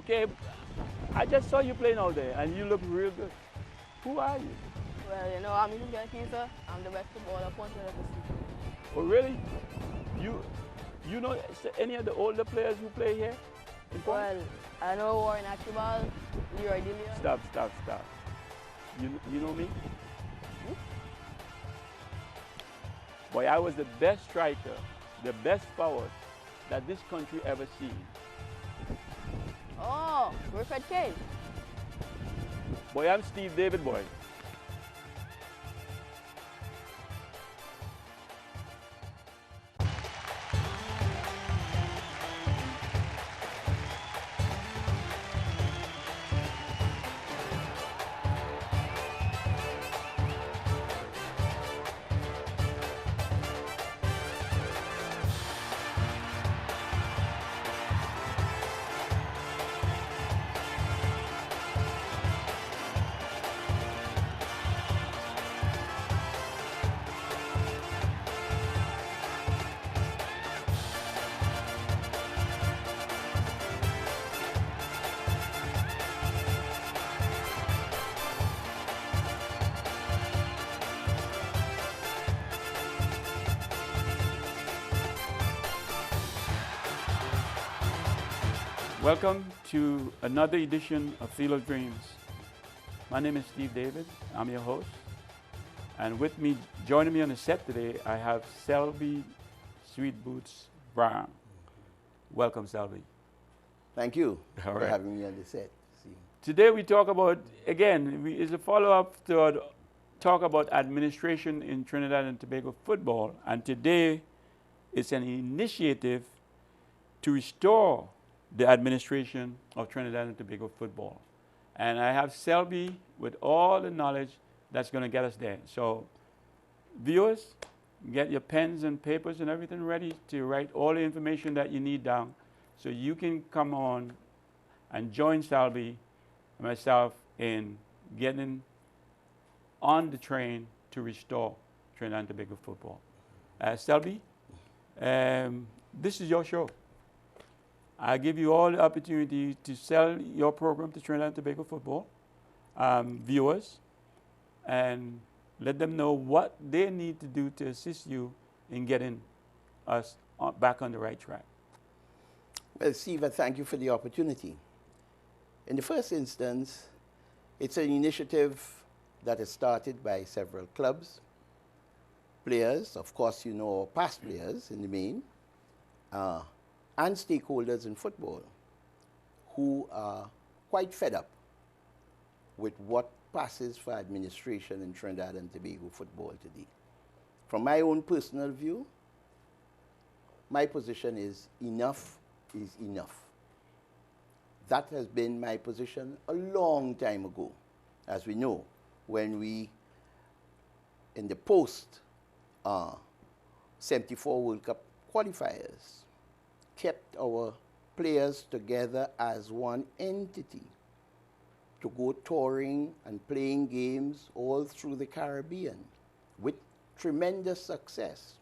Okay, I just saw you playing out there, and you look real good. Who are you? Well, you know, I'm Mrs. Gankisa. I'm the best footballer point ever see. Oh, really? You, you know any of the older players who play here in Point? Well, I know Warren Akibal, Leroy Dillion. Stop. You know me? Boy, I was the best striker, the best forward that this country ever seen. Oh, Wilfred Kane. Boy, I'm Steve David, boy. Welcome to another edition of Field of Dreams. My name is Steve David. I'm your host. And with me, joining me on the set today, I have Selby Sweet Boots Brown. Welcome, Selby. Thank you All for right. having me on the set. See. Today we talk about, again, it's a follow-up to our talk about administration in Trinidad and Tobago football. And today it's an initiative to restore the administration of Trinidad and Tobago football. And I have Selby with all the knowledge that's going to get us there. So viewers, get your pens and papers and everything ready to write all the information that you need down so you can come on and join Selby and myself in getting on the train to restore Trinidad and Tobago football. Selby, this is your show. I give you all the opportunity to sell your program to Trinidad and Tobago football viewers and let them know what they need to do to assist you in getting us back on the right track. Well, Steve, thank you for the opportunity. In the first instance, it's an initiative that is started by several clubs, players, of course, you know, past players in the main, and stakeholders in football who are quite fed up with what passes for administration in Trinidad and Tobago football today. From my own personal view, my position is enough is enough. That has been my position a long time ago, as we know, when we, in the post 74 World Cup qualifiers, kept our players together as one entity to go touring and playing games all through the Caribbean with tremendous success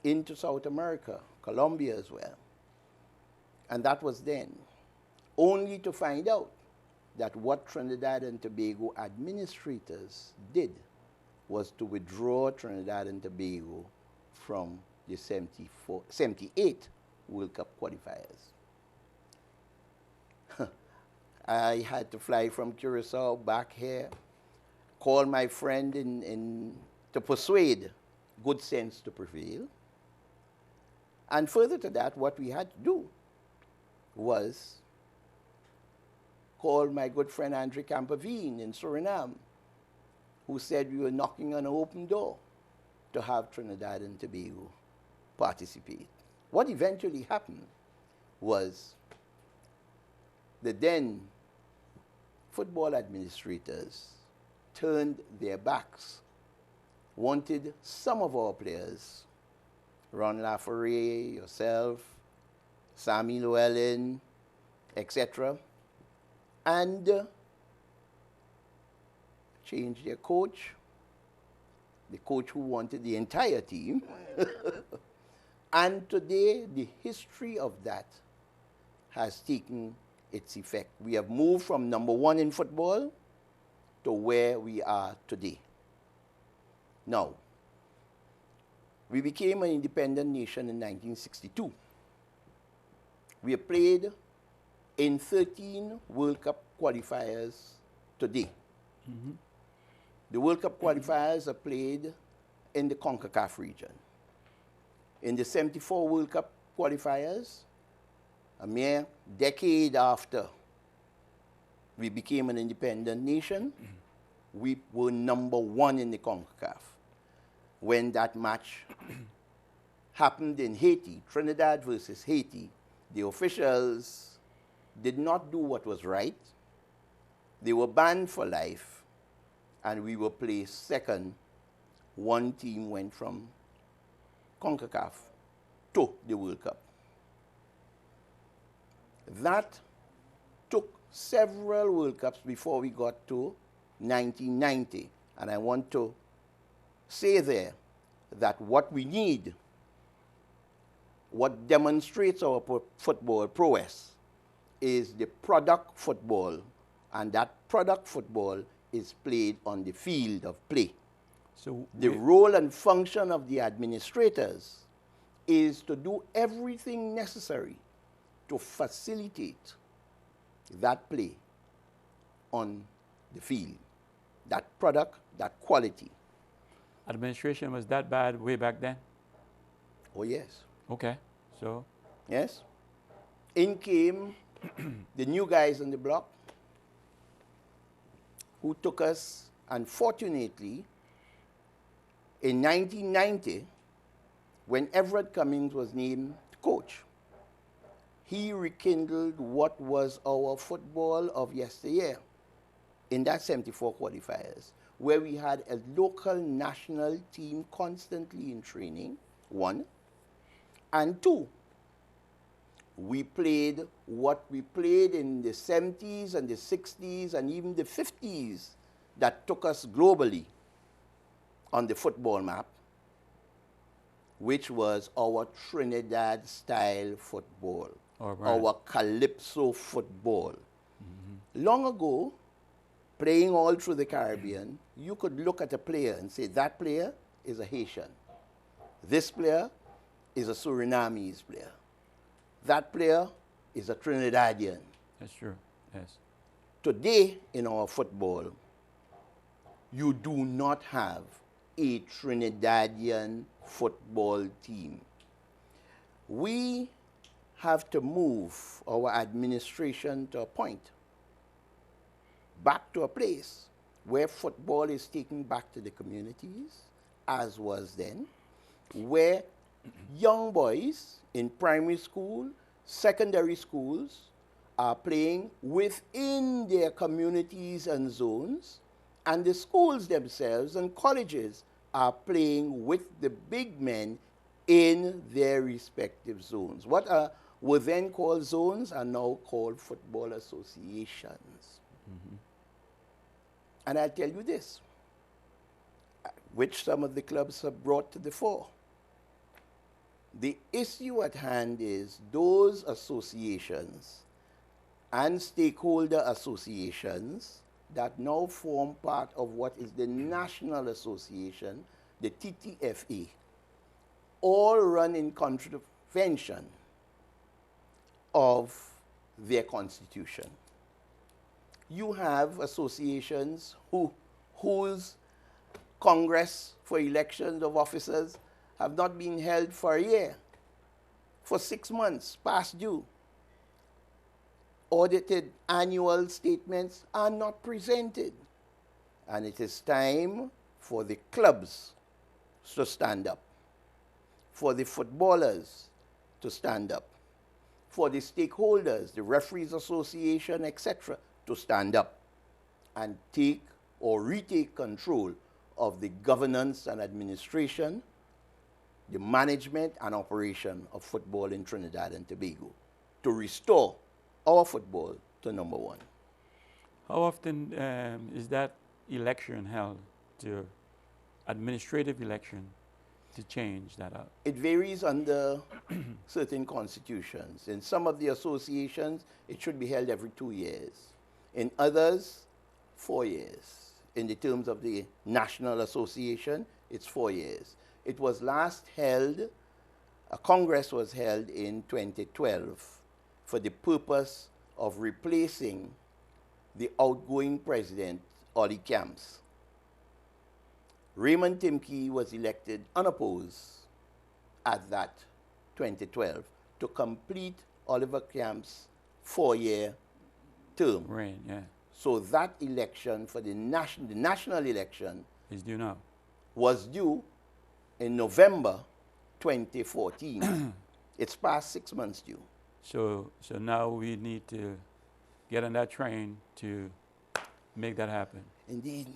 into South America, Colombia as well. And that was then, only to find out that what Trinidad and Tobago administrators did was to withdraw Trinidad and Tobago from the 78 World Cup qualifiers. I had to fly from Curacao back here, call my friend to persuade good sense to prevail. And further to that, what we had to do was call my good friend Andre Campavine in Suriname, who said we were knocking on an open door to have Trinidad and Tobago participate. What eventually happened was the then football administrators turned their backs, wanted some of our players, Ron Laforet, yourself, Sammy Llewellyn, etc., and changed their coach, the coach who wanted the entire team. And today, the history of that has taken its effect. We have moved from number one in football to where we are today. Now, we became an independent nation in 1962. We have played in 13 World Cup qualifiers today. Mm-hmm. The World Cup qualifiers are played in the CONCACAF region. In the 74 World Cup qualifiers, a mere decade after we became an independent nation, we were number one in the CONCACAF. When that match happened in Haiti, Trinidad versus Haiti, the officials did not do what was right. They were banned for life, and we were placed second. One team went from CONCACAF to the World Cup. That took several World Cups before we got to 1990. And I want to say there that what we need, what demonstrates our football prowess, is the product football, and that product football is played on the field of play. So the role and function of the administrators is to do everything necessary to facilitate that play on the field, that product, that quality. Administration was that bad way back then? Oh, yes. Okay, so? Yes. In came the new guys on the block who took us, unfortunately, in 1990, when Everett Cummings was named coach, he rekindled what was our football of yesteryear in that 74 qualifiers, where we had a local national team constantly in training, one. And two, we played what we played in the 70s and the 60s and even the 50s that took us globally on the football map, which was our Trinidad-style football, our Calypso football. Mm-hmm. Long ago, playing all through the Caribbean, you could look at a player and say, that player is a Haitian. This player is a Surinamese player. That player is a Trinidadian. That's true, yes. Today, in our football, you do not have a Trinidadian football team. We have to move our administration to a point, back to a place where football is taken back to the communities, as was then, where young boys in primary school, secondary schools are playing within their communities and zones, and the schools themselves and colleges are playing with the big men in their respective zones. What were then called zones are now called football associations. Mm-hmm. And I'll tell you this, which some of the clubs have brought to the fore. The issue at hand is those associations and stakeholder associations that now form part of what is the National Association, the TTFA, all run in contravention of their constitution. You have associations whose Congress for elections of officers have not been held for a year, for 6 months, past due. Audited annual statements are not presented. And it is time for the clubs to stand up, for the footballers to stand up, for the stakeholders, the referees association, etc., to stand up and take or retake control of the governance and administration, the management and operation of football in Trinidad and Tobago, to restore our football to number one. How often is that election held, the administrative election to change that up? It varies under certain constitutions. In some of the associations, it should be held every 2 years. In others, 4 years. In the terms of the National Association, it's 4 years. It was last held, a Congress was held in 2012 for the purpose of replacing the outgoing president, Ollie Camps. Raymond Timke was elected unopposed at that 2012 to complete Oliver Camp's 4-year term. Reign, yeah. So that election for the national election Is due now. was due in November 2014. It's past 6 months due. So now we need to get on that train to make that happen. Indeed.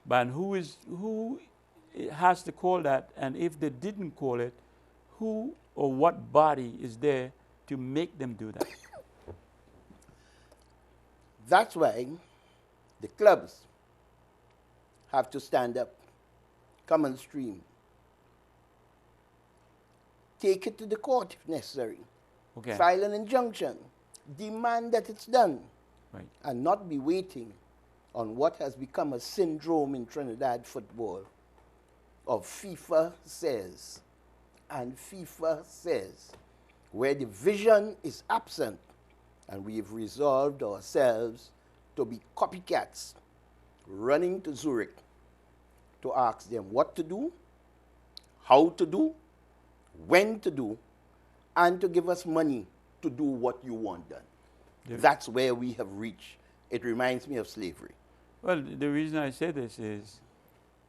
But who has to call that? And if they didn't call it, who or what body is there to make them do that? That's why the clubs have to stand up, come on stream, take it to the court if necessary, Okay. file an injunction, demand that it's done, Right. and not be waiting on what has become a syndrome in Trinidad football of FIFA says and FIFA says, where the vision is absent, and we've resolved ourselves to be copycats, running to Zurich to ask them what to do, how to do, when to do, and to give us money to do what you want done. Yeah. That's where we have reached. It reminds me of slavery. Well, the reason I say this is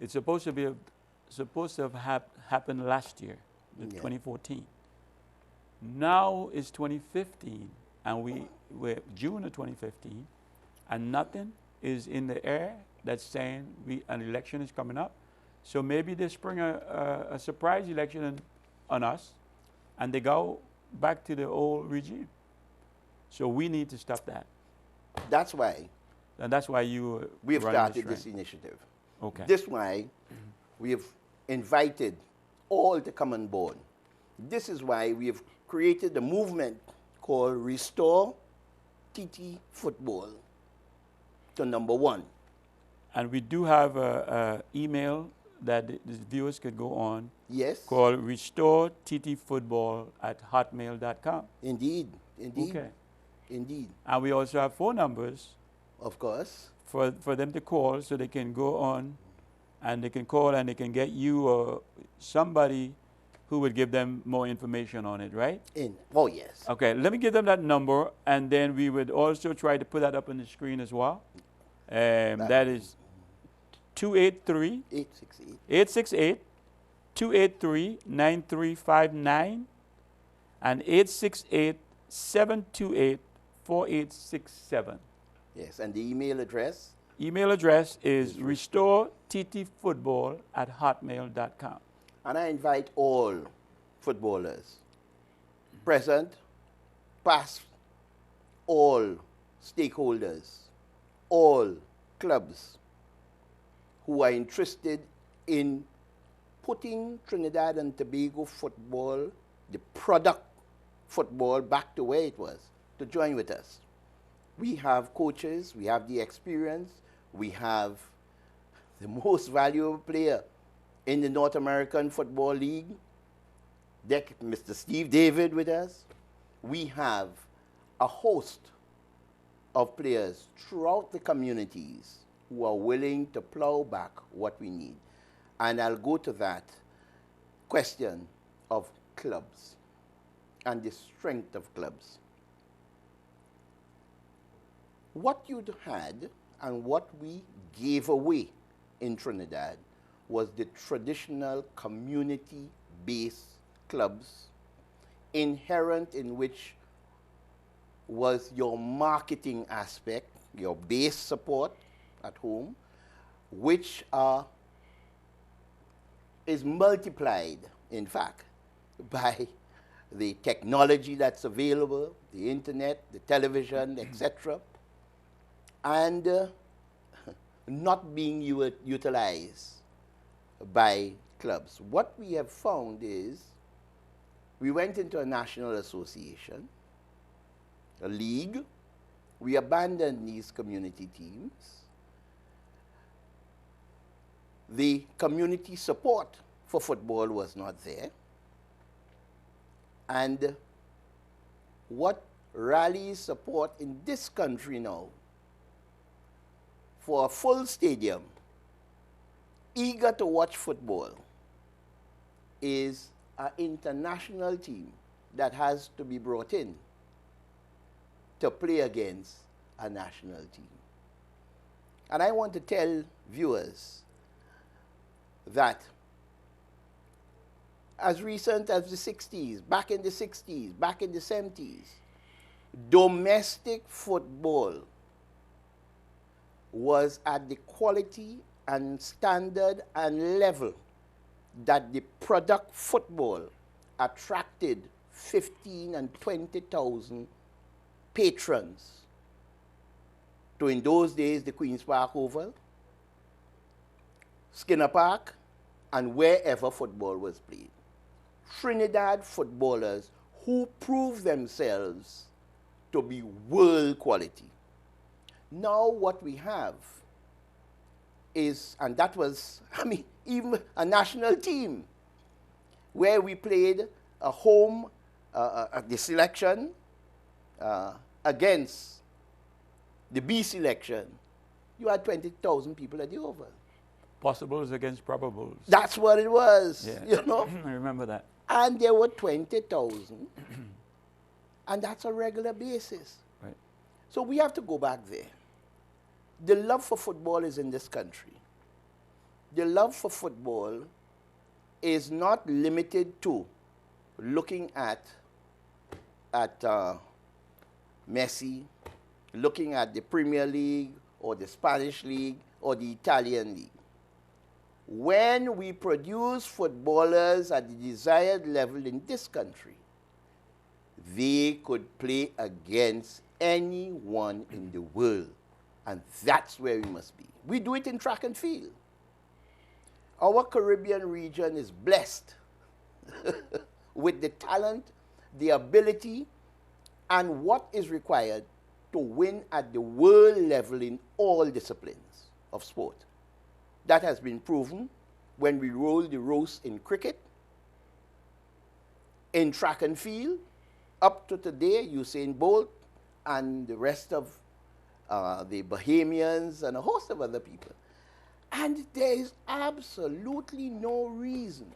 it's supposed to have happened last year, Yeah. 2014. Now it's 2015, and we're June of 2015, and nothing is in the air that's saying an election is coming up. So maybe they spring a surprise election on us, and they go back to the old regime. So we need to stop that. That's why And that's why you we have run started train. this initiative. Okay. This why we have invited all to come on board. This is why we have created a movement called Restore TT Football to #1. And we do have a email that the viewers could go on Yes, called restorettfootball@hotmail.com. indeed, indeed, Okay. indeed, And we also have phone numbers of course. for them to call, so they can go on and they can call and they can get you or somebody who would give them more information on it, right? Oh yes, Okay, let me give them that number, and then we would also try to put that up on the screen as well. That is 283 868. 868-283-9359 and 868-728-4867. Yes, and the email address. Email address is restorettfootball@hotmail.com. And I invite all footballers, present, past, all stakeholders, all clubs who are interested in putting Trinidad and Tobago football, the product football, back to where it was, to join with us. We have coaches, we have the experience, we have the most valuable player in the North American Football League, Mr. Steve David with us. We have a host of players throughout the communities who are willing to plow back what we need. And I'll go to that question of clubs and the strength of clubs. What you'd had and what we gave away in Trinidad was the traditional community-based clubs, inherent in which was your marketing aspect, your base support at home, which is multiplied, in fact, by the technology that's available, the internet, the television, etc., and not being utilized by clubs. What we have found is we went into a national association, a league. We abandoned these community teams. The community support for football was not there. And what rallies support in this country now for a full stadium, eager to watch football, is an international team that has to be brought in to play against a national team. And I want to tell viewers that as recent as the 60s, back in the 60s, back in the 70s, domestic football was at the quality and standard and level that the product football attracted 15 and 20,000 patrons to, in those days, the Queen's Park Oval, Skinner Park, and wherever football was played. Trinidad footballers who proved themselves to be world quality. Now what we have is, and that was, even a national team, where we played a home, the selection against the B selection. You had 20,000 people at the Oval. Possibles against probables. That's what it was, Yeah. you know. I remember that. And there were 20,000, and that's a regular basis. Right. So we have to go back there. The love for football is in this country. The love for football is not limited to looking at Messi, looking at the Premier League or the Spanish League or the Italian League. When we produce footballers at the desired level in this country, they could play against anyone in the world. And that's where we must be. We do it in track and field. Our Caribbean region is blessed with the talent, the ability, and what is required to win at the world level in all disciplines of sport. That has been proven when we roll the roast in cricket, in track and field. Up to today, Usain Bolt and the rest of the Bahamians and a host of other people. And there is absolutely no reason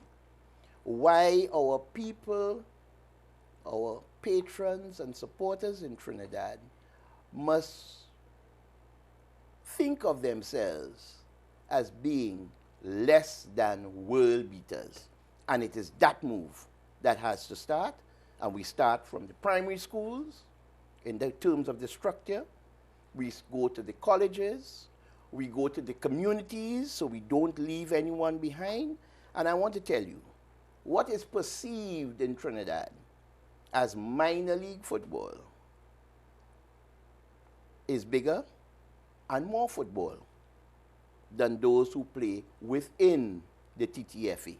why our people, our patrons and supporters in Trinidad must think of themselves as being less than world beaters. And it is that move that has to start. And we start from the primary schools in the terms of the structure. We go to the colleges. We go to the communities so we don't leave anyone behind. And I want to tell you, what is perceived in Trinidad as minor league football is bigger and more football than those who play within the TTFA.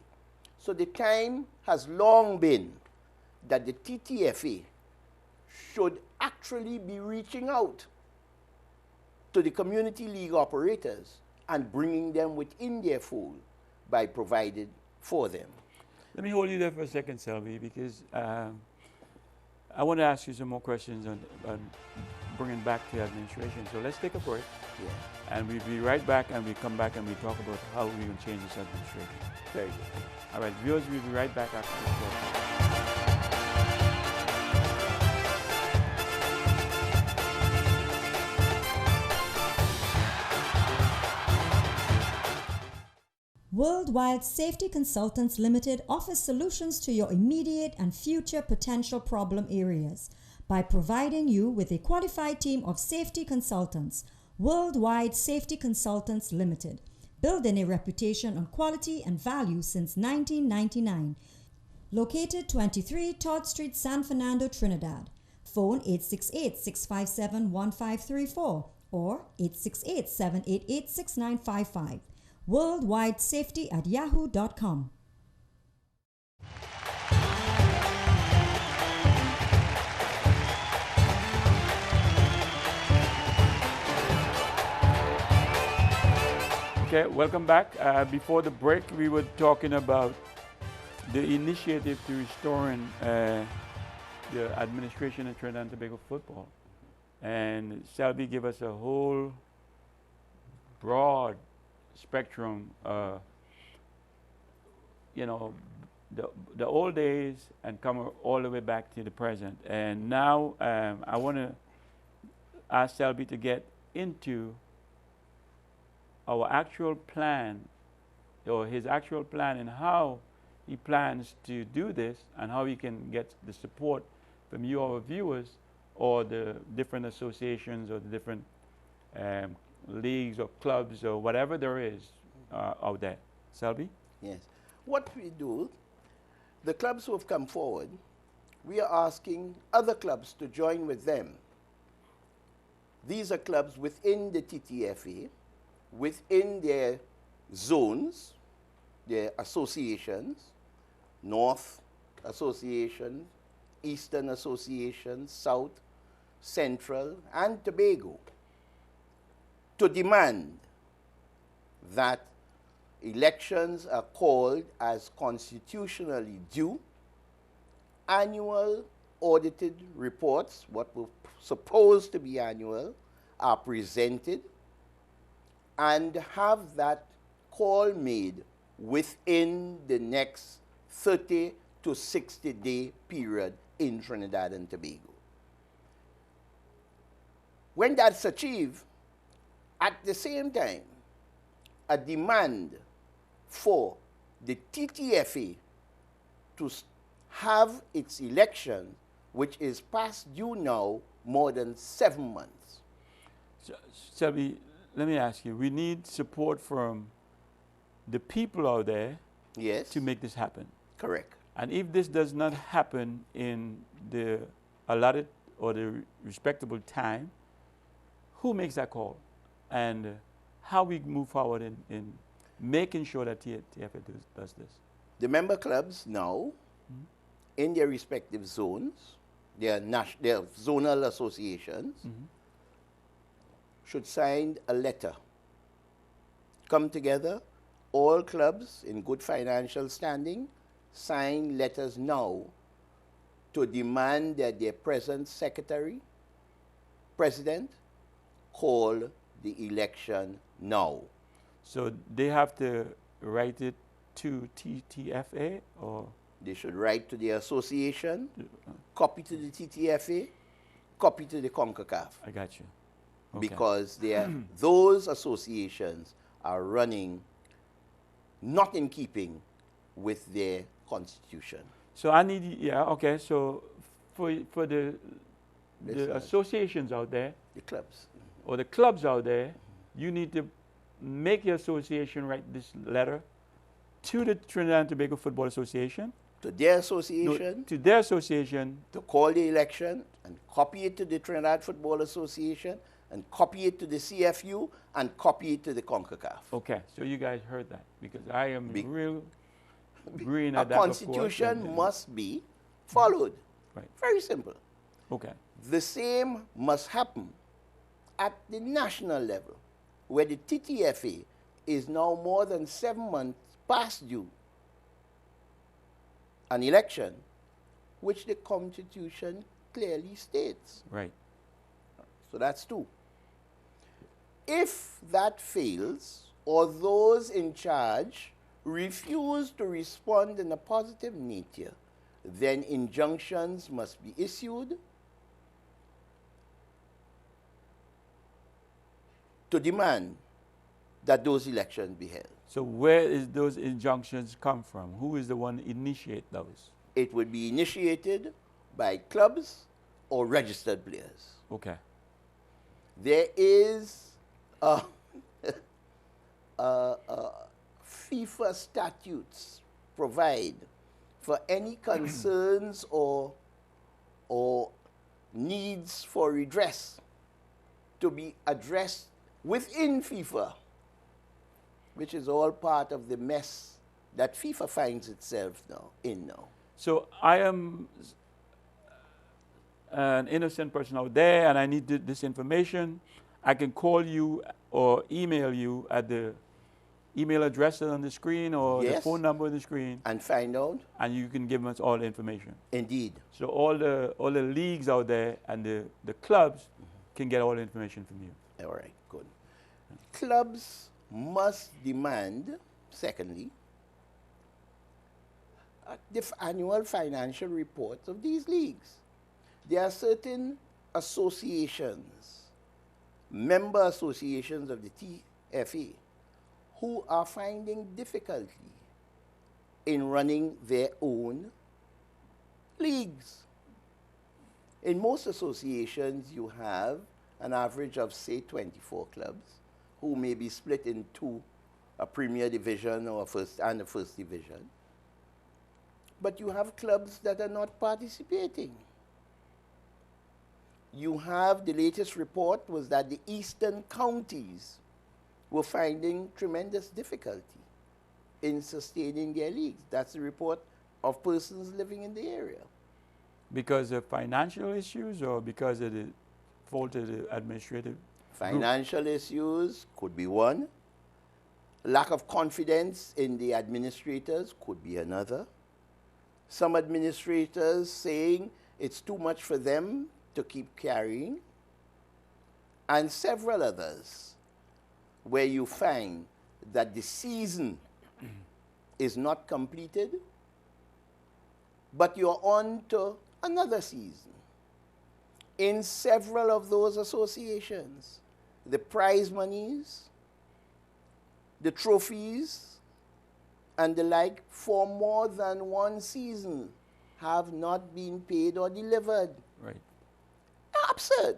So the time has long been that the TTFA should actually be reaching out to the community league operators and bringing them within their fold by providing for them. Let me hold you there for a second, Selby, because I want to ask you some more questions on bringing back the administration. So let's take a break. Yeah. And we'll be right back, and we come back and we talk about how we will change this administration. Very good. All right, viewers, we'll be right back after this break. Worldwide Safety Consultants Limited offers solutions to your immediate and future potential problem areas by providing you with a qualified team of safety consultants. Worldwide Safety Consultants Limited, building a reputation on quality and value since 1999. Located 23 Todd Street, San Fernando, Trinidad. Phone 868-657-1534 or 868-788-6955. worldwidesafety@yahoo.com. Okay, welcome back. Before the break, we were talking about the initiative to restoring the administration of Trinidad and Tobago football. And Selby gave us a whole broad spectrum, the old days and come all the way back to the present. And now I want to ask Selby to get into our actual plan, or his actual plan, and how he plans to do this and how he can get the support from you, our viewers, or the different associations or the different leagues or clubs or whatever there is out there. Selby? Yes. What we do, the clubs who have come forward, we are asking other clubs to join with them. These are clubs within the TTFA, within their zones, their associations, North Association, Eastern Association, South, Central, and Tobago, to demand that elections are called as constitutionally due, annual audited reports, what were supposed to be annual, are presented, and have that call made within the next 30 to 60-day period in Trinidad and Tobago. When that's achieved, at the same time, a demand for the TTFA to have its election, which is past due now, more than 7 months. So, Selby, let me ask you, we need support from the people out there, yes, to make this happen. Correct. And if this does not happen in the allotted or the respectable time, who makes that call? And how we move forward in making sure that TTFA does this? The member clubs now, in their respective zones, their zonal associations, should sign a letter. Come together, all clubs in good financial standing, sign letters now to demand that their present secretary, president, call the election now. So they have to write it to TTFA, or? They should write to the association, copy to the TTFA, copy to the CONCACAF. I got you. Okay. Because those associations are running not in keeping with their constitution. So I need, okay, so for the associations out there, the clubs, or the clubs out there, you need to make your association write this letter to the Trinidad and Tobago Football Association. To their association. No, to their association. To call the election and copy it to the Trinidad Football Association and copy it to the CFU and copy it to the CONCACAF. Okay, so you guys heard that, because I am real green at that. A constitution must be followed. Right. Very simple. Okay. The same must happen at the national level, where the TTFA is now more than 7 months past due an election, which the Constitution clearly states. Right. So that's 2. If that fails, or those in charge refuse to respond in a positive nature, then injunctions must be issued to demand that those elections be held. So where is those injunctions come from? Who is the one initiate those? It would be initiated by clubs or registered players. Okay. There is FIFA statutes provide for any concerns or needs for redress to be addressed within FIFA. which is all part of the mess that FIFA finds itself now. So I am an innocent person out there and I need this information. I can call you or email you at the email address on the screen or the Yes. phone number on the screen, And find out? and you can give us all the information. Indeed. So all the leagues out there and the clubs can get all the information from you. All right, good. Clubs must demand, secondly, the annual financial reports of these leagues. There are certain associations, member associations of the TFA, who are finding difficulty in running their own leagues. In most associations, you have an average of, say, 24 clubs who may be split into a Premier Division or a first division. But you have clubs that are not participating. You have, the latest report was that the eastern counties were finding tremendous difficulty in sustaining their leagues. That's the report of persons living in the area. Because of financial issues or because of the fault of the administrative Financial issues could be one. Lack of confidence in the administrators could be another. Some administrators saying it's too much for them to keep carrying. And several others where you find that the season is not completed, but you're on to another season. In several of those associations, the prize monies, the trophies, and the like for more than one season have not been paid or delivered. Right. Absurd.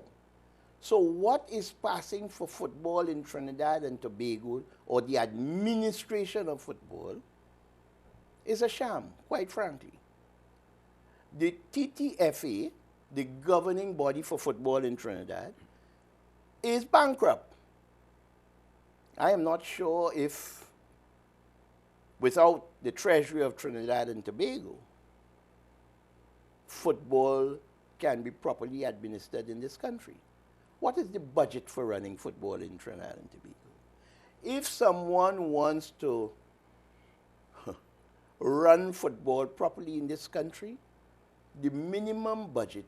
So what is passing for football in Trinidad and Tobago, or the administration of football, is a sham, quite frankly. The TTFA, the governing body for football in Trinidad, is bankrupt. I am not sure if, without the Treasury of Trinidad and Tobago, football can be properly administered in this country. What is the budget for running football in Trinidad and Tobago? If someone wants to run football properly in this country, the minimum budget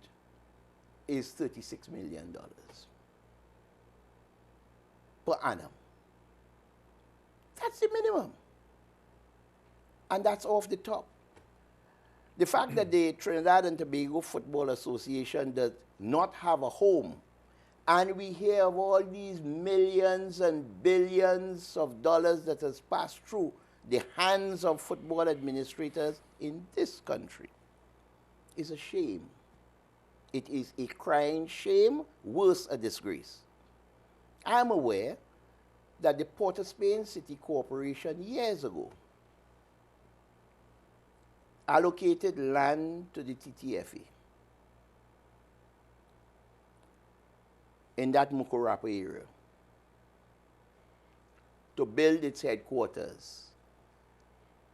is $36 million per annum. That's the minimum. And that's off the top. The fact that the Trinidad and Tobago Football Association does not have a home, and we hear of all these millions and billions of dollars that has passed through the hands of football administrators in this country, is a shame. It is a crying shame, worse, a disgrace. I am aware that the Port of Spain City Corporation years ago allocated land to the TTFA in that Mukurapa area to build its headquarters.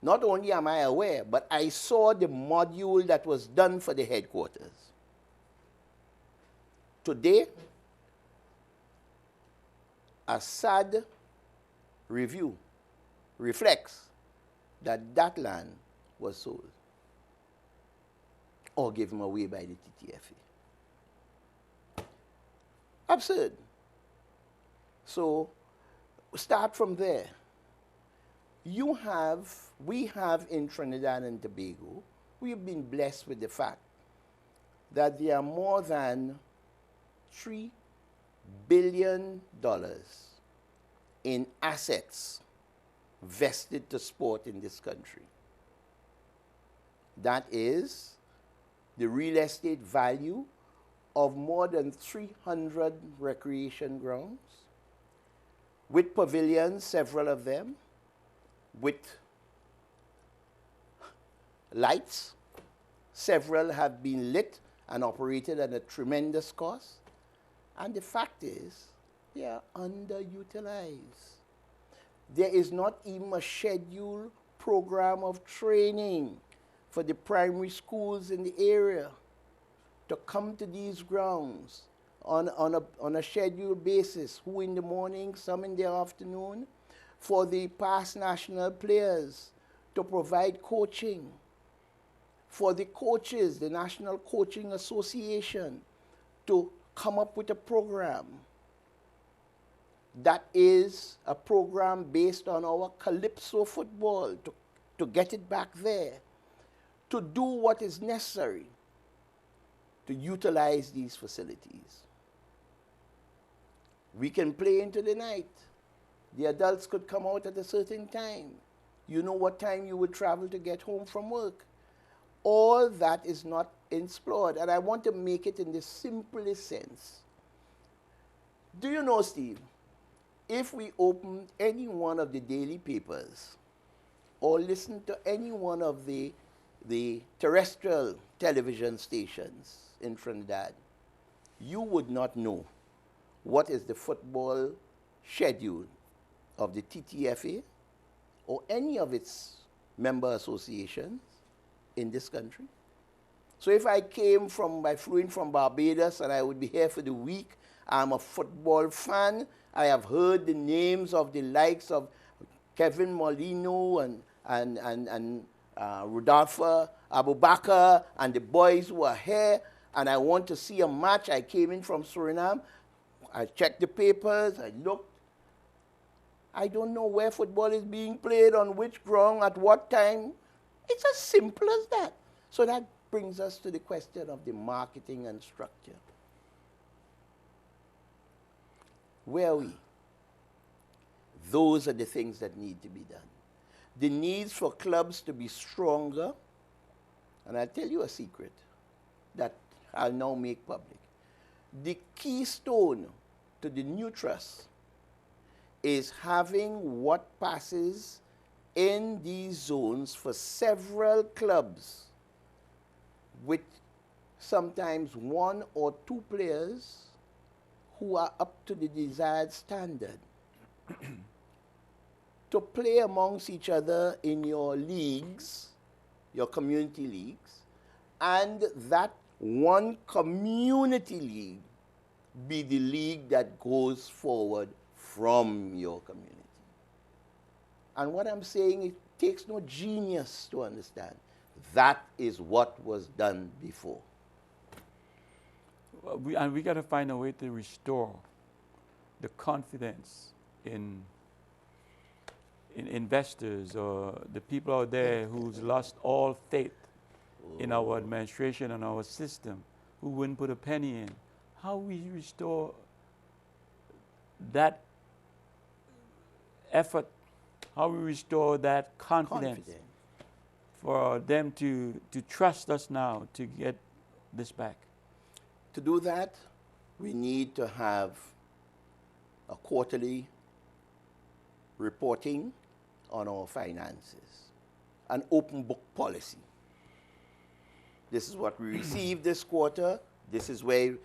Not only am I aware, but I saw the module that was done for the headquarters. Today, a sad review reflects that that land was sold or given away by the TTFA. Absurd. So start from there. We have in Trinidad and Tobago, we've been blessed with the fact that there are more than $3 billion in assets vested to sport in this country. That is the real estate value of more than 300 recreation grounds, with pavilions, several of them, with lights. Several have been lit and operated at a tremendous cost. And the fact is, they are underutilized. There is not even a scheduled program of training for the primary schools in the area to come to these grounds on a scheduled basis, who in the morning, some in the afternoon, for the past national players to provide coaching, for the coaches, the National Coaching Association, to come up with a program that is a program based on our calypso football, to get it back there, to do what is necessary to utilize these facilities. We can play into the night. The adults could come out at a certain time. You know what time you would travel to get home from work. All that is not explored, and I want to make it in the simplest sense. Do you know, Steve, if we open any one of the daily papers or listen to any one of the terrestrial television stations in Trinidad, you would not know what is the football schedule of the TTFA or any of its member associations in this country. So if I flew in from Barbados and I would be here for the week, I'm a football fan. I have heard the names of the likes of Kevin Molino and Rodolfo Abubakar and the boys who are here, and I want to see a match. I came in from Suriname. I checked the papers. I looked. I don't know where football is being played, on which ground, at what time. It's as simple as that. So that brings us to the question of the marketing and structure. Where are we? Those are the things that need to be done. The needs for clubs to be stronger, and I'll tell you a secret that I'll now make public. The keystone to the new trust is having what passes in these zones for several clubs with sometimes one or two players who are up to the desired standard to play amongst each other in your leagues, your community leagues, and that one community league be the league that goes forward from your community. And what I'm saying, it takes no genius to understand. That is what was done before. And we got to find a way to restore the confidence in investors or the people out there who's lost all faith in our administration and our system, who wouldn't put a penny in. How we restore that effort, how we restore that confidence for them to trust us now to get this back. To do that, we need to have a quarterly reporting on our finances, an open book policy. This is what we received this quarter. This is where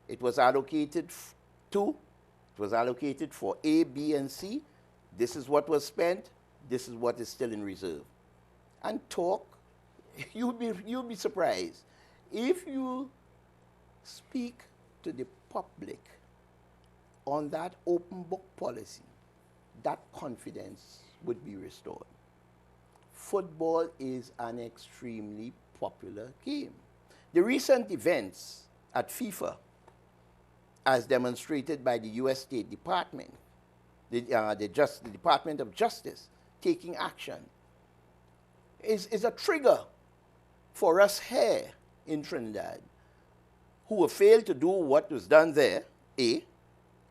it was allocated to. It was allocated for A, B, and C. This is what was spent. This is what is still in reserve. And talk. You'll be surprised. If you speak to the public on that open book policy, that confidence would be restored. Football is an extremely popular game. The recent events at FIFA, as demonstrated by the U.S. State Department, the Department of Justice taking action, is a trigger for us here in Trinidad, who have failed to do what was done there, A,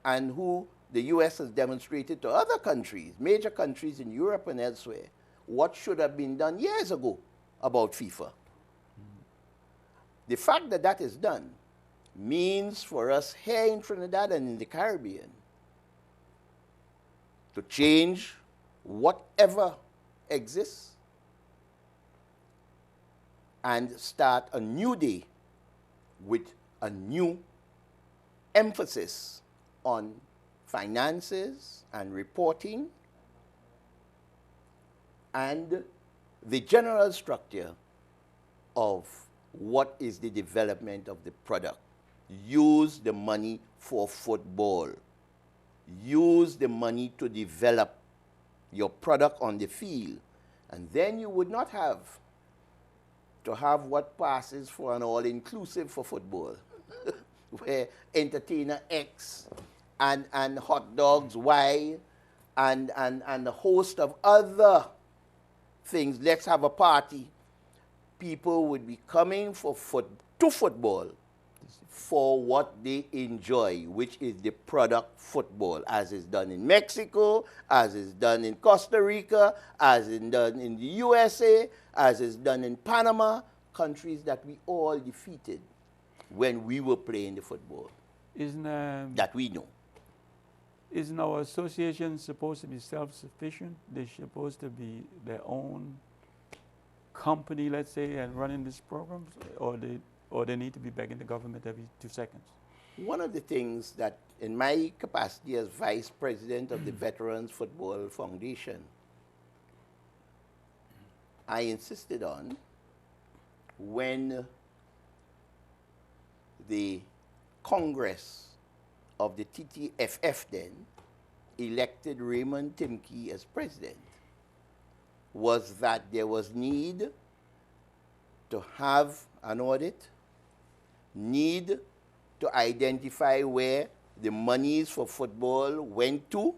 and who the U.S. has demonstrated to other countries, major countries in Europe and elsewhere, what should have been done years ago about FIFA. The fact that that is done means for us here in Trinidad and in the Caribbean to change whatever exists and start a new day with a new emphasis on finances and reporting and the general structure of what is the development of the product. Use the money for football. Use the money to develop your product on the field. And then you would not have to have what passes for an all-inclusive for football, where entertainer X and hot dogs Y and a host of other things. Let's have a party. People would be coming to football for what they enjoy, which is the product football, as is done in Mexico, as is done in Costa Rica, as is done in the USA, as is done in Panama, countries that we all defeated when we were playing the football. That we know. Isn't our association supposed to be self-sufficient? They're supposed to be their own company, let's say, and running these programs, or they need to be begging the government every 2 seconds? One of the things that, in my capacity as vice president of the Veterans Football Foundation, I insisted on when the Congress of the TTFA then elected Raymond Timke as president, was that there was need to have an audit, need to identify where the monies for football went to,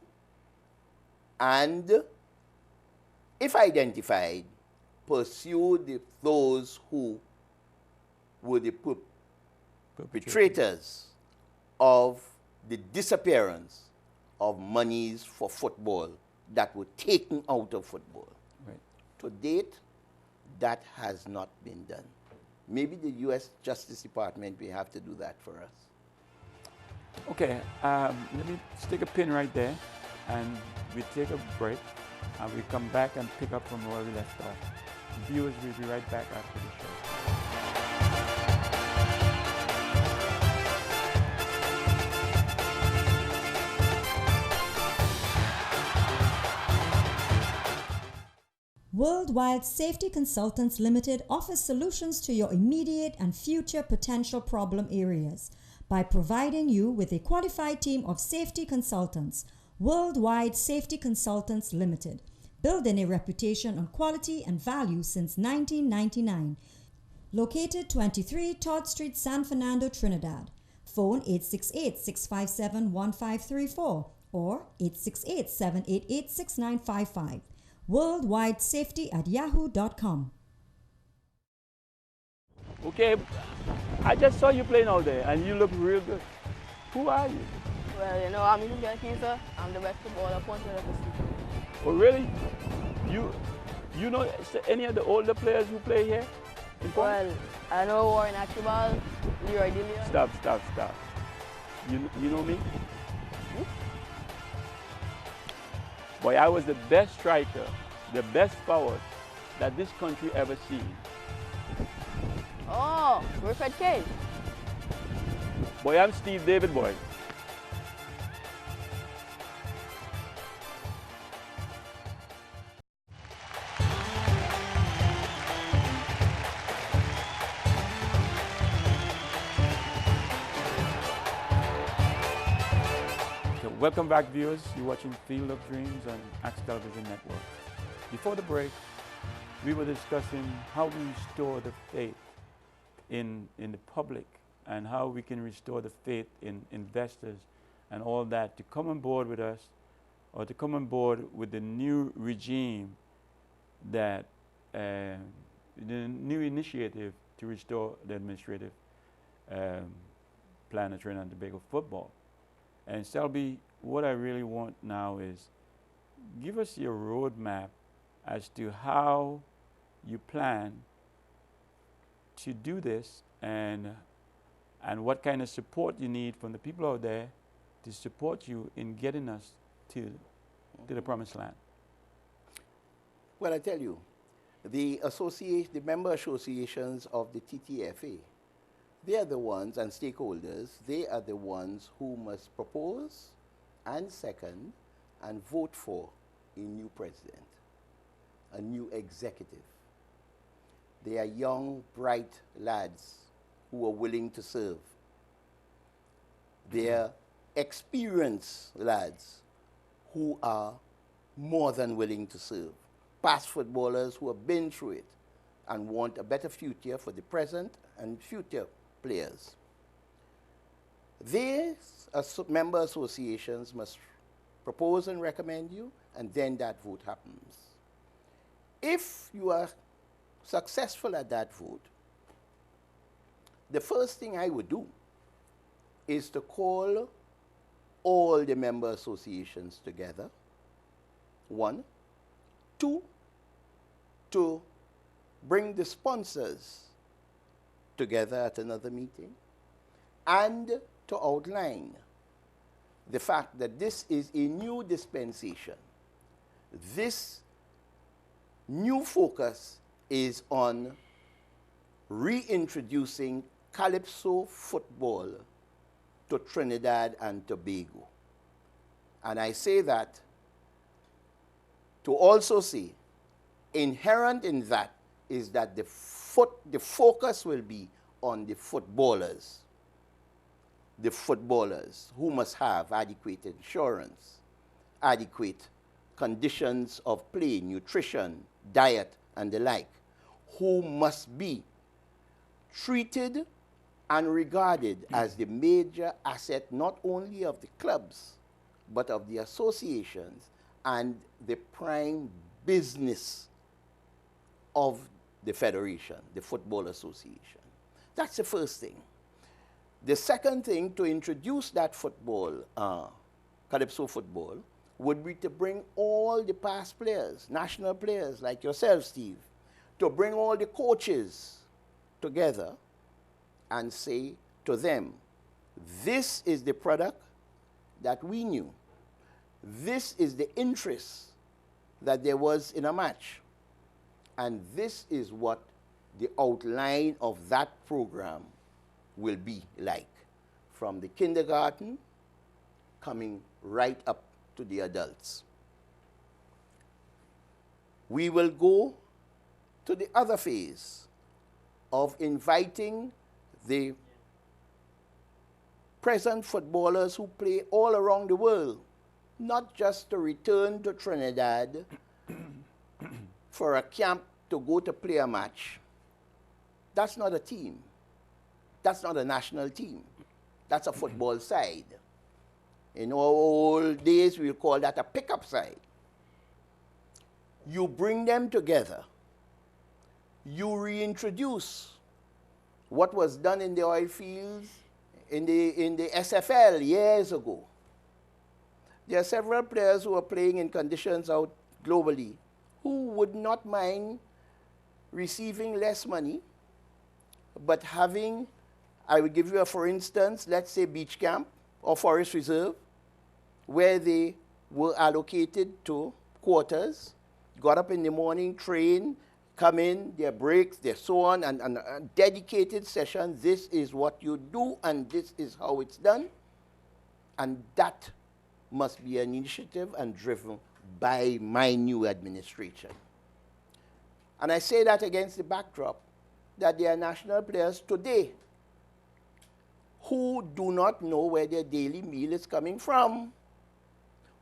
and if identified, pursue those who were the perpetrators of the disappearance of monies for football that were taken out of football. Right. To date, that has not been done. Maybe the U.S. Justice Department may have to do that for us. Okay, let me stick a pin right there, and we take a break, and we come back and pick up from where we left off. Viewers, we'll be right back after the show. Worldwide Safety Consultants Limited offers solutions to your immediate and future potential problem areas by providing you with a qualified team of safety consultants. Worldwide Safety Consultants Limited, building a reputation on quality and value since 1999. Located 23 Todd Street, San Fernando, Trinidad. Phone 868-657-1534 or 868-788-6955. worldwidesafety@yahoo.com. Okay, I just saw you playing all day, and you look real good. Who are you? Well, you know, I'm Mrs. Keisa. I'm the best footballer point of the city. Oh, really? You know any of the older players who play here? Well, I know Warren Akibal, Leroy Dillion. Stop. You know me? Boy, I was the best striker, the best forward that this country ever seen. Oh, Wilfred Kane. Boy, I'm Steve David, boy. Welcome back, viewers. You're watching Field of Dreams on Axe Television Network. Before the break, we were discussing how we restore the faith in the public and how we can restore the faith in investors and all that to come on board with us, or to come on board with the new regime, that the new initiative to restore the administrative plan of Trinidad and Tobago football. And Selby, what I really want now is give us your roadmap as to how you plan to do this, and what kind of support you need from the people out there to support you in getting us to the promised land. Well, I tell you, the member associations of the TTFA, they are the ones, and stakeholders, they are the ones who must propose and second and vote for a new president. a new executive. They are young, bright lads who are willing to serve. They are experienced lads who are more than willing to serve. Past footballers who have been through it and want a better future for the present and future players. These member associations must propose and recommend you, and then that vote happens. If you are successful at that vote, the first thing I would do is to call all the member associations together. 1. 2, to bring the sponsors together at another meeting and to outline the fact that this is a new dispensation. This new focus is on reintroducing calypso football to Trinidad and Tobago. And I say that to also say, inherent in that is that the focus will be on the footballers who must have adequate insurance, adequate conditions of play, nutrition, diet, and the like, who must be treated and regarded as the major asset not only of the clubs, but of the associations and the prime business of the federation, the Football Association. That's the first thing. The second thing, to introduce that football, calypso football, would be to bring all the past players, national players like yourself, Steve, to bring all the coaches together and say to them, this is the product that we knew. This is the interest that there was in a match. And this is what the outline of that program will be like, from the kindergarten coming right up to the adults. We will go to the other phase of inviting the present footballers who play all around the world, not just to return to Trinidad for a camp to go to play a match. That's not a team. That's not a national team. That's a football side. In our old days, we'll call that a pickup side. You bring them together. You reintroduce what was done in the oil fields in the SFL years ago. There are several players who are playing in conditions out globally who would not mind receiving less money, but having, I will give you a for instance, let's say beach camp or forest reserve, where they were allocated to quarters, got up in the morning, train, come in, their breaks, their so on, and a dedicated session. This is what you do, and this is how it's done. And that must be an initiative and driven by my new administration. And I say that against the backdrop that there are national players today who do not know where their daily meal is coming from,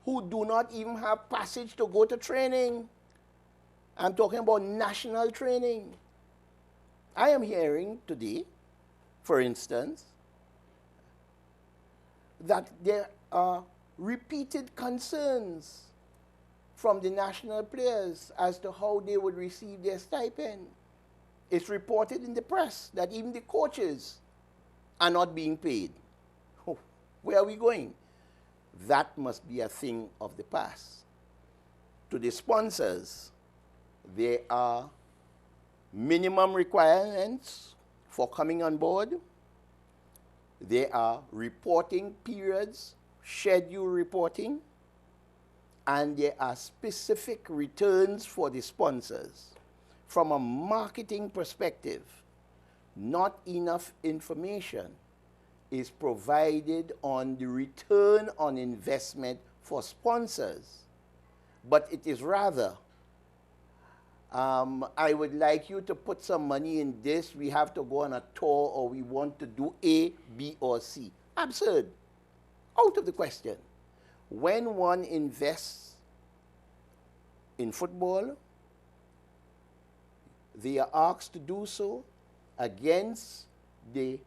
who do not even have passage to go to training. I'm talking about national training. I am hearing today, for instance, that there are repeated concerns from the national players as to how they would receive their stipend. It's reported in the press that even the coaches are not being paid. Where are we going? That must be a thing of the past. To the sponsors, there are minimum requirements for coming on board. There are reporting periods, schedule reporting, and there are specific returns for the sponsors. From a marketing perspective, not enough information is provided on the return on investment for sponsors, but it is rather I would like you to put some money in this. We have to go on a tour, or we want to do A, B, or C. Absurd. Out of the question. When one invests in football, they are asked to do so against the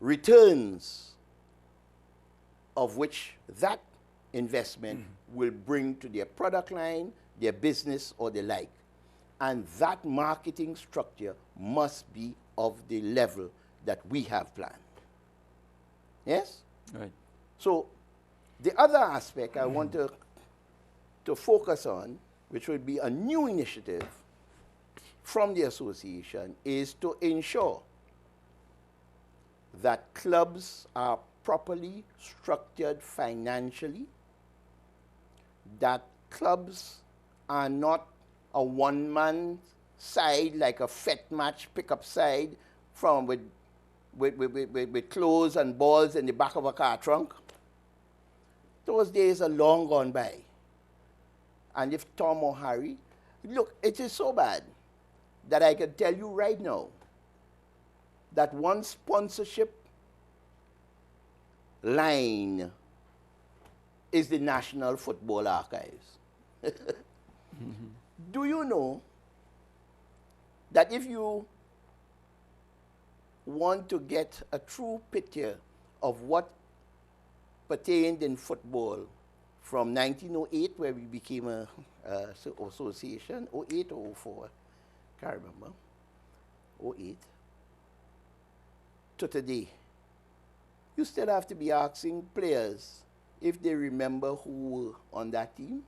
returns of which that investment will bring to their product line, their business, or the like. And that marketing structure must be of the level that we have planned. Yes? Right. So the other aspect I want to focus on, which would be a new initiative from the association, is to ensure that clubs are properly structured financially, that clubs are not a one-man side like a fet match pickup side from with clothes and balls in the back of a car trunk. Those days are long gone by. And if Tom or Harry, look, it is so bad that I can tell you right now that one sponsorship line is the National Football Archives. Do you know that if you want to get a true picture of what pertained in football from 1908, where we became a association, 08 or 04, can't remember, 08, to today, you still have to be asking players if they remember who were on that team.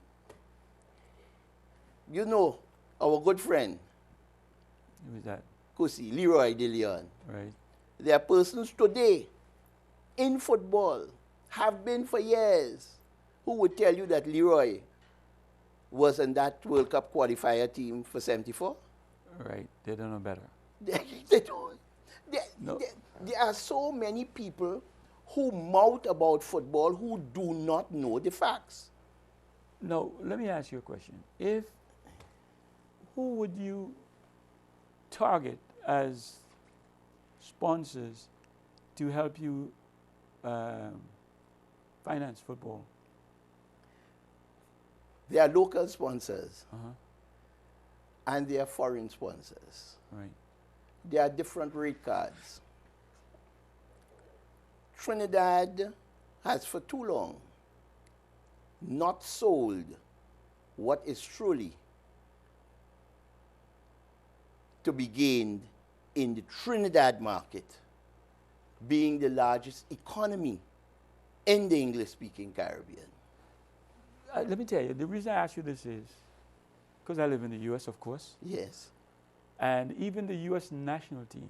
You know, our good friend, Who is that? Kusi, Leroy De Leon. Right. There are persons today in football, have been for years, who would tell you that Leroy was in that World Cup qualifier team for 74. Right. They don't know better. They don't. There are so many people who mouth about football who do not know the facts. No, let me ask you a question. Who would you target as sponsors to help you finance football? There are local sponsors Uh-huh. and there are foreign sponsors. Right. There are different rate cards. Trinidad has for too long not sold what is truly to be gained in the Trinidad market, being the largest economy in the English-speaking Caribbean. Let me tell you, the reason I ask you this is because I live in the U.S., of course, Yes. and even the U.S. national team.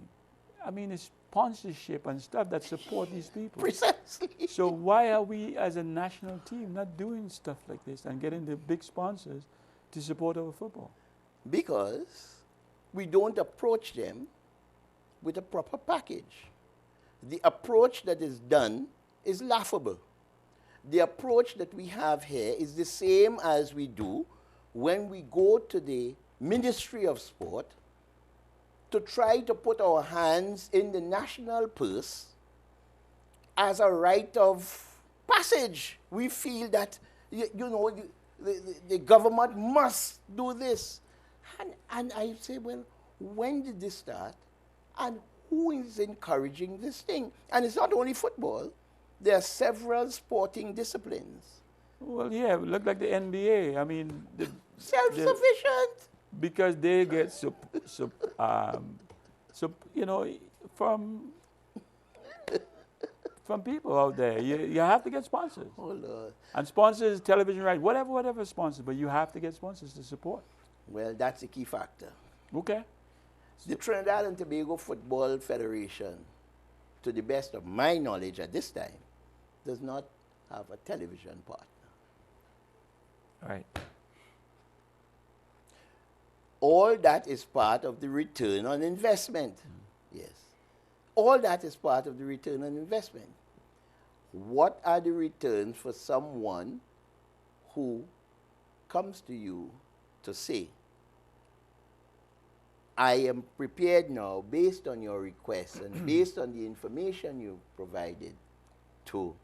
I mean, it's sponsorship and stuff that support these people. Precisely. So why are we, as a national team, not doing stuff like this and getting the big sponsors to support our football? Because we don't approach them with a proper package. The approach that is done is laughable. The approach that we have here is the same as we do when we go to the Ministry of Sport to try to put our hands in the national purse as a rite of passage. We feel that, the government must do this. And I say, well, when did this start? And who is encouraging this thing? And it's not only football. There are several sporting disciplines. Well, yeah, look like the NBA. I mean, Self-sufficient. because they get from people out there. You have to get sponsors. Oh, Lord. And sponsors, television rights, whatever sponsors, but you have to get sponsors to support. Well, that's a key factor. Okay. The Trinidad and Tobago Football Federation, to the best of my knowledge at this time, does not have a television partner. All right. All that is part of the return on investment. Yes. All that is part of the return on investment. What are the returns for someone who comes to you to say, I am prepared now, based on your request and based on the information you provided, to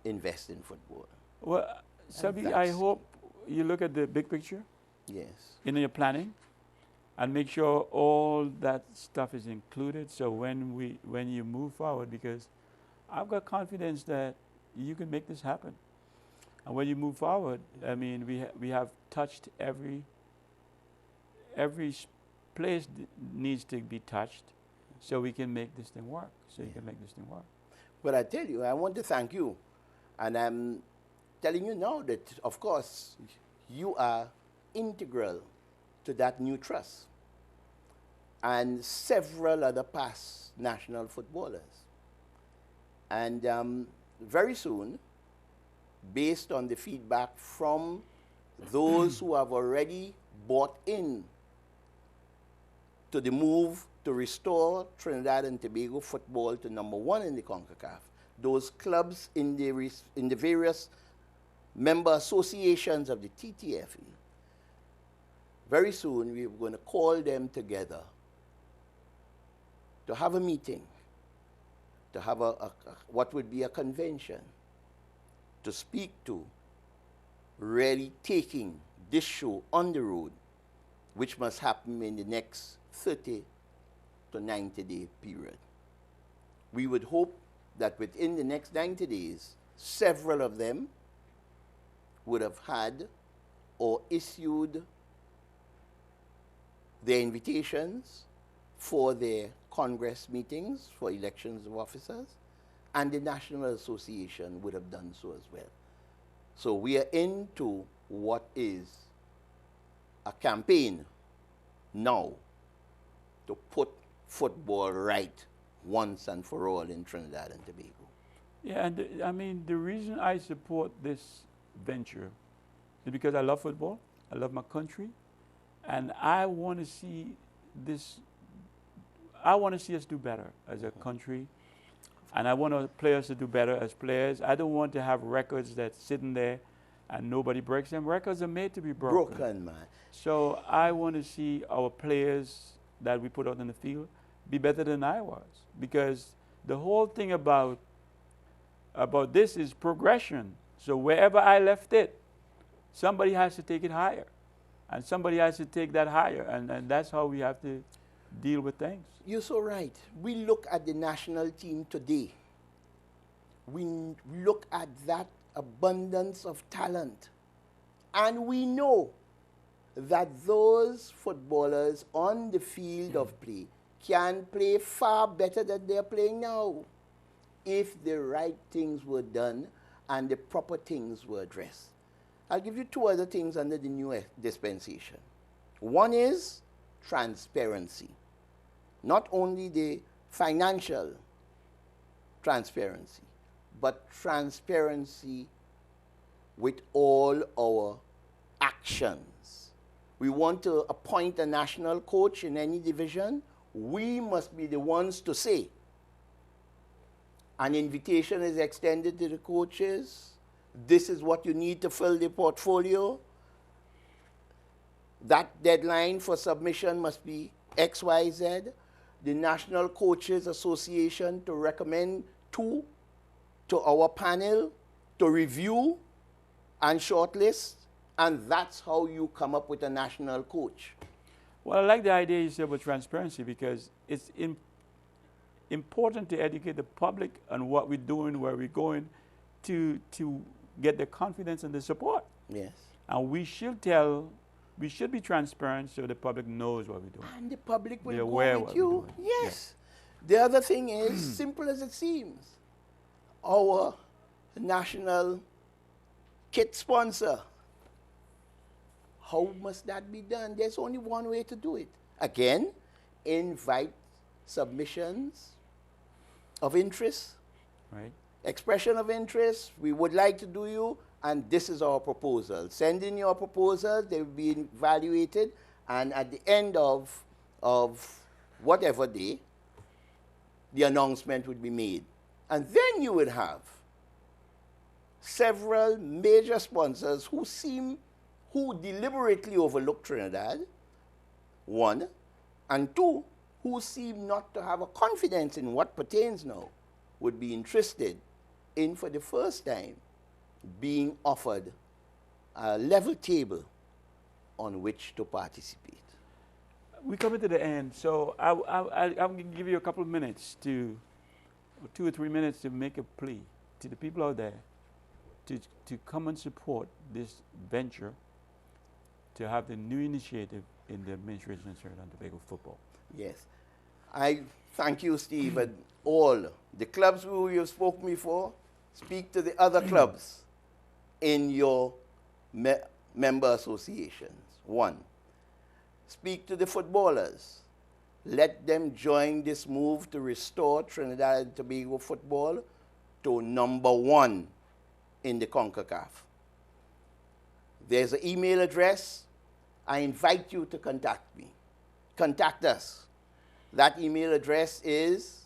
invest in football. Well, Sabi, I hope you look at the big picture Yes. in your planning and make sure all that stuff is included. So when you move forward, because I've got confidence that you can make this happen. And when you move forward, I mean, we have touched every place needs to be touched, so we can make this thing work. So you can make this thing work. But I tell you, I want to thank you. And I'm telling you now that, of course, you are integral to that new trust and several other past national footballers. And very soon, based on the feedback from those who have already bought in to the move to restore Trinidad and Tobago football to #1 in the CONCACAF, those clubs in the various member associations of the TTFA, very soon we're going to call them together to have a meeting, to have what would be a convention, to speak to really taking this show on the road, which must happen in the next 30 to 90-day period. We would hope that within the next 90 days, several of them would have had or issued their invitations for their Congress meetings for elections of officers, and the National Association would have done so as well. So we are into what is a campaign now to put football right once and for all in Trinidad and Tobago. Yeah, and I mean, the reason I support this venture is because I love football, I love my country, and I want to see this, I want to see us do better as a country, and I want our players to do better as players. I don't want to have records that's sitting there and nobody breaks them. Records are made to be broken. Broken, man. So I want to see our players that we put out in the field be better than I was, because the whole thing about this is progression. So wherever I left it, somebody has to take it higher, and somebody has to take that higher, and that's how we have to deal with things. You're so right. We look at the national team today. We look at that abundance of talent, and we know that those footballers on the field of play can play far better than they're playing now if the right things were done and the proper things were addressed. I'll give you two other things under the new dispensation. One is transparency. Not only the financial transparency, but transparency with all our actions. We want to appoint a national coach in any division. We must be the ones to say. An invitation is extended to the coaches. This is what you need to fill the portfolio. That deadline for submission must be XYZ. The National Coaches Association to recommend two to our panel to review and shortlist, and that's how you come up with a national coach. Well, I like the idea you said about transparency, because it's important to educate the public on what we're doing, where we're going, to get the confidence and the support. Yes. And we should be transparent so the public knows what we're doing. And the public will They're go aware with what you. we're doing. Yes. The other thing is, simple as it seems, our national kit sponsor. How must that be done? There's only one way to do it. Again, invite submissions of interest, Right? expression of interest. We would like to do you, and this is our proposal. Send in your proposal, they will be evaluated, and at the end of whatever day, the announcement would be made. And then you would have several major sponsors who deliberately overlook Trinidad, one, and two, who seem not to have a confidence in what pertains now, would be interested in, for the first time, being offered a level table on which to participate. We're coming to the end, so I'm going to give you a couple of minutes or 2 or 3 minutes to make a plea to the people out there to come and support this venture, to have the new initiative in the administration of Trinidad and Tobago football. Yes. I thank you, Steve, and all the clubs who you've spoken before. Speak to the other clubs in your member associations. One, speak to the footballers. Let them join this move to restore Trinidad and Tobago football to number 1 in the CONCACAF. There's an email address. I invite you to contact me. Contact us. That email address is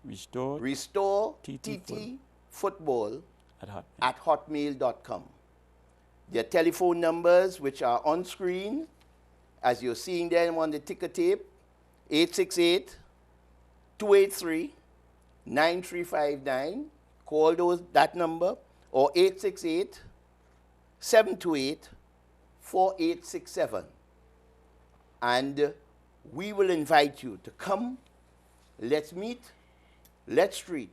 restore football at hotmail.com. Their telephone numbers, which are on screen, as you're seeing them on the ticker tape, 868-283-9359. Call that number, or 868-728-4867. And we will invite you to come, let's meet, let's treat,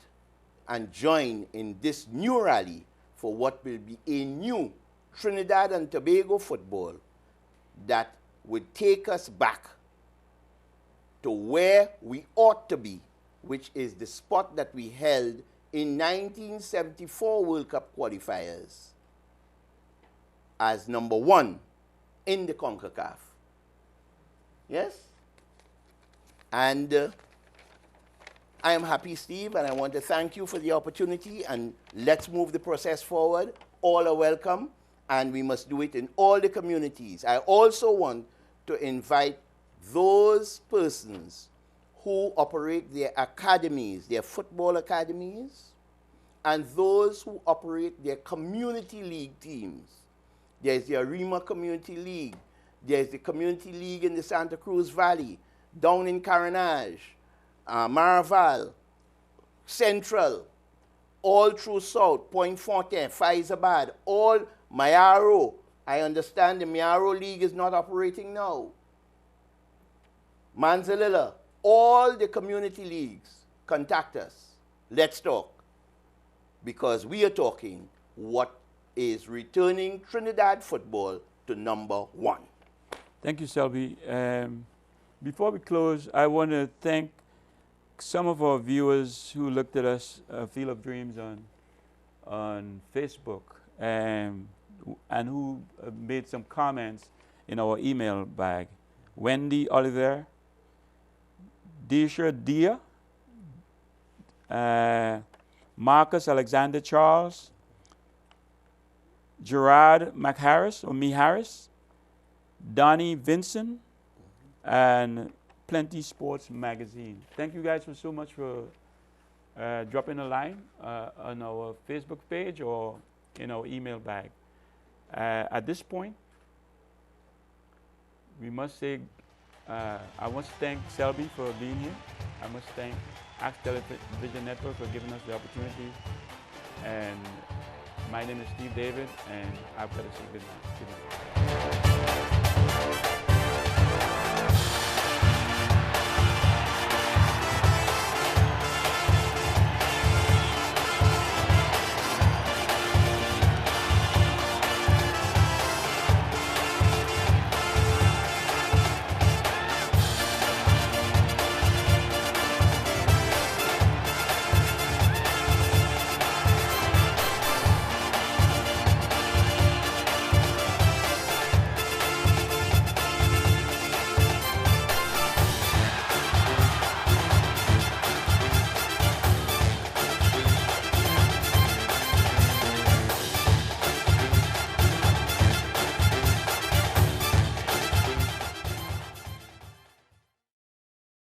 and join in this new rally for what will be a new Trinidad and Tobago football that would take us back to where we ought to be, which is the spot that we held in 1974 World Cup qualifiers as number 1 in the CONCACAF. Yes? And I am happy, Steve, and I want to thank you for the opportunity, and let's move the process forward. All are welcome, and we must do it in all the communities. I also want to invite those persons who operate their academies, their football academies, and those who operate their community league teams. There's the Arima Community League. There's the Community League in the Santa Cruz Valley, down in Carenage, Maraval, Central, all through South, Point Fortin, Faizabad, all Mayaro. I understand the Mayaro League is not operating now. Manzalilla, all the community leagues, contact us. Let's talk. Because we are talking what is returning Trinidad football to number 1. Thank you, Selby. Before we close, I want to thank some of our viewers who looked at us, Field of Dreams, on Facebook, and who made some comments in our email bag. Wendy Oliver, Disha Dia, Marcus Alexander Charles, Gerard Miharis, Donnie Vincent, and Plenty Sports Magazine. Thank you guys so much for dropping a line on our Facebook page or in our email bag. At this point, we must say, I must thank Selby for being here. I must thank Axe Television Network for giving us the opportunity. And my name is Steve David, and I've got to say good night.